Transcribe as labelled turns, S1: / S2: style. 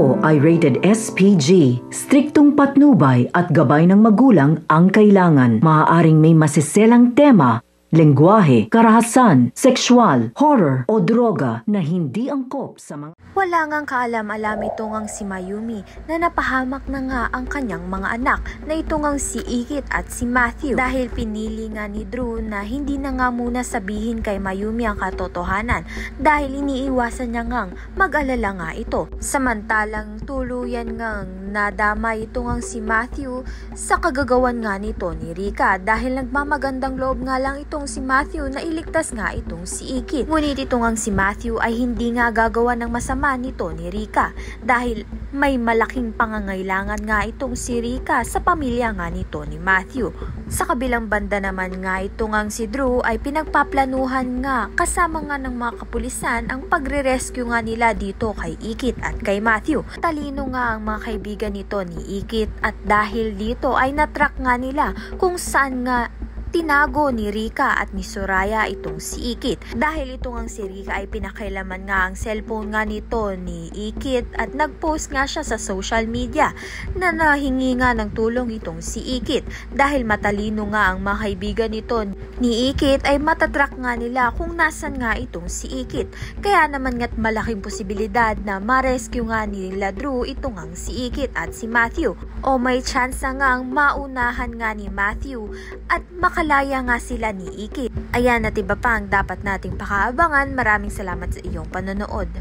S1: Ito ay rated SPG. Striktong patnubay at gabay ng magulang ang kailangan. Maaaring may masiselang tema, lengguwahe, karahasan, sexual, horror o droga na hindi angkop sa mga...
S2: Wala ngang kaalam-alam ito ngang si Mayumi na napahamak na nga ang kanyang mga anak na ito ngang si Ikit at si Matthew dahil pinili nga ni Drew na hindi na nga muna sabihin kay Mayumi ang katotohanan dahil iniiwasan niya ngang mag-alala nga ito. Samantalang tuluyan ngang nadama ito ngang si Matthew sa kagagawan nga nito ni Rika dahil nagmamagandang loob nga lang itong si Matthew na iligtas nga itong si Ikit. Ngunit ito ngang si Matthew ay hindi nga gagawa ng masama nito ni Rika dahil may malaking pangangailangan nga itong si Rika sa pamilya nga nito ni Matthew. Sa kabilang banda naman nga ito ngang si Drew ay pinagpaplanuhan nga kasama nga ng mga kapulisan ang pagre-rescue nga nila dito kay Ikit at kay Matthew. Talino nga ang mga kaibigan nito ni Ikit at dahil dito ay natrack nga nila kung saan nga tinago ni Rika at ni Soraya itong si Ikit. Dahil ito ngang si Rika ay pinakailaman nga ang cellphone nga nito ni Ikit at nagpost nga siya sa social media na nahingi nga ng tulong itong si Ikit. Dahil matalino nga ang mga kaibigan nito ni Ikit ay matatrack nga nila kung nasan nga itong si Ikit. Kaya naman nga't malaking posibilidad na ma-rescue nga nila Drew ito ngang si Ikit at si Matthew. O may chance na nga ang maunahan nga ni Matthew at makalaya nga sila ni Ikit. Ayan at iba pa ang dapat nating pakaabangan. Maraming salamat sa iyong panonood.